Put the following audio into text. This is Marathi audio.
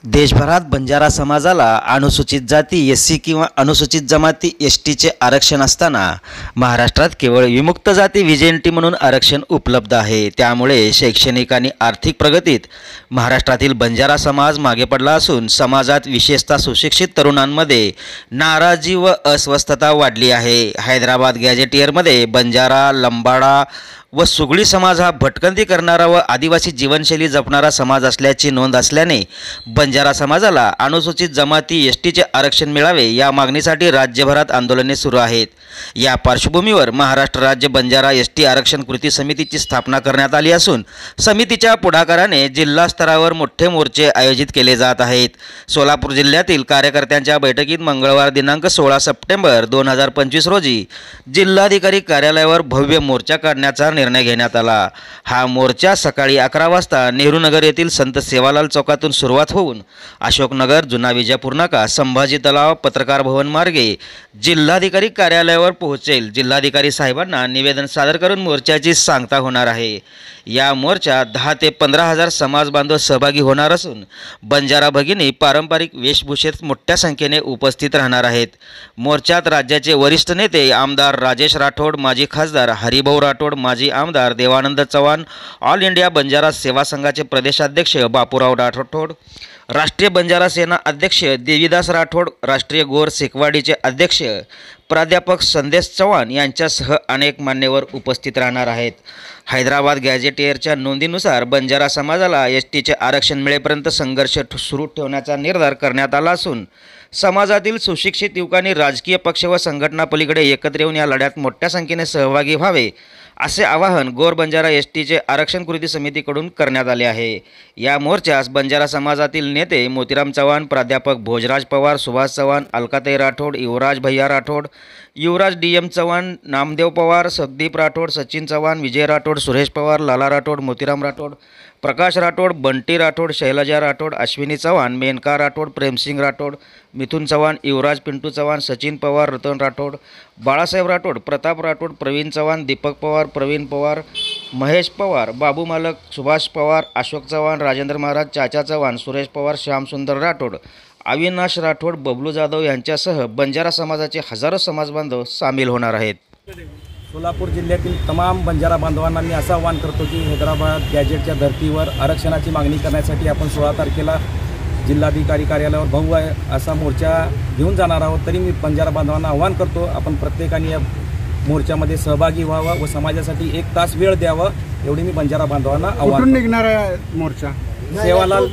देशभरात बंजारा समाजाला अनुसूचित जाती एससी किंवा अनुसूचित जमाती एसटीचे आरक्षण असताना महाराष्ट्रात केवळ विमुक्त जाती व्हीजेएनटी म्हणून आरक्षण उपलब्ध आहे। त्यामुळे शैक्षणिक आणि आर्थिक प्रगतीत महाराष्ट्रातील बंजारा समाज मागे पडला असून समाजात विशेषतः सुशिक्षित तरुणांमध्ये नाराजी व अस्वस्थता वाढली आहे। हैदराबाद गॅजेटियरमध्ये बंजारा, लंबाडा व सुगडी समाज हा भटकंती करणारा व आदिवासी जीवनशैली जपणारा समाज असल्याची नोंद असल्याने बंजारा समाजाला अनुसूचित जमाती एसटीचे आरक्षण मिळावे या मागणीसाठी राज्यभरात आंदोलने सुरू आहेत। या पार्श्वभूमीवर महाराष्ट्र राज्य बंजारा एसटी आरक्षण कृती समितीची स्थापना करण्यात आली असून समितीच्या पुढाकाराने जिल्हा स्तरावर मोठे मोर्चे आयोजित केले जात आहेत। सोलापूर जिल्ह्यातील कार्यकर्त्यांच्या बैठकीत मंगळवार दिनांक 16 सप्टेंबर 2025 रोजी जिल्हाधिकारी कार्यालयावर भव्य मोर्चा काढण्याचा निर्णय घेण्यात आला। हा मोर्चा सकाळी 11 वाजता नेहरूनगर येथील संत सेवालाल चौकातून सुरुवात होऊन अशोकनगर, जुना विजापूर नाका, संभाजी तलाव, पत्रकार भवन मार्गे जिल्हाधिकारी कार्यालयावर पोहोचेल। जिल्हाधिकारी साहेबांना निवेदन सादर करून मोर्चाची सांगता होणार आहे। या मोर्चात 10 ते 15 हजार समाज बांधव सहभागी होणार असून बंजारा भगिनी पारंपरिक वेशभूषेत मोठ्या संख्येने उपस्थित राहणार आहेत। मोर्चात राज्याचे वरिष्ठ नेते आमदार राजेश राठोड, माजी खासदार हरिभाऊ राठोड, माजी आमदार देवानंद चव्हाण, ऑल इंडिया बंजारा सेवा संघाचे प्रदेशाध्यक्ष बापूराव राठोड, राष्ट्रीय बंजारा सेना अध्यक्ष देवीदास राठोड, राष्ट्रीय गोर सेकवाडीचे अध्यक्ष प्राध्यापक संदेश चव्हाण यांच्यासह अनेक मान्यवर उपस्थित राहणार आहेत। हैदराबाद गॅजेटियरच्या नोंदीनुसार बंजारा समाजाला एसटीचे आरक्षण मिळेपर्यंत संघर्ष सुरू ठेवण्याचा निर्धार करण्यात आला असून समाजातील सुशिक्षित युवकांनी राजकीय पक्ष व संघटनापलीकडे एकत्र येऊन या लढ्यात मोठ्या संख्येने सहभागी व्हावे असे आवाहन गोर बंजारा एसटीचे आरक्षण कृती समितीकडून करण्यात आले आहे। या मोर्चास बंजारा समाजातील नेते मोतीराम चव्हाण, प्राध्यापक भोजराज पवार, सुभाष चव्हाण, अलकाताई राठोड, युवराज भैया राठोड, युवराज DM चव्हाण, नामदेव पवार, संदीप राठोड, सचिन चव्हाण, विजय राठोड, सुरेश पवार, लाला राठोड, मोतीराम राठोड, प्रकाश राठोड, बंटी राठोड, शैलजा राठोड, अश्विनी चव्हाण, मेनका राठोड, प्रेमसिंग राठोड, मिथुन चव्हाण, युवराज पिंटू चव्हाण, सचिन पवार, रतन राठोड, बाळासाहेब राठोड, प्रताप राठोड, प्रवीण चव्हाण, दीपक पवार, प्रवीण पवार, महेश पवार, बाबू मालक, सुभाष पवार, अशोक चव्हाण, राजेंद्र महाराज, चाचा चव्हाण, सुरेश पवार, श्यामसुंदर राठोड, अविनाश राठोड, बबलू जाधव यांच्यासह बंजारा समाजाचे हजारो समाज बांधव सामील होणार आहेत। सोलापूर जिल्ह्यातील तमाम बंजारा बांधवांना मी असं आवाहन करतो की हैदराबाद गॅजेटच्या धर्तीवर आरक्षणाची मागणी करण्यासाठी आपण 16 तारखेला जिल्हाधिकारी कार्यालयावर भव्य असा मोर्चा घेऊन जाणार आहोत। तरी मी बंजारा बांधवांना आवाहन करतो आपण प्रत्येकाने या मोर्चामध्ये सहभागी व्हावं व समाजासाठी 1 तास वेळ द्यावा एवढी मी बंजारा बांधवांना आवाहन करतो। निघणार मोर्चा सेवालाल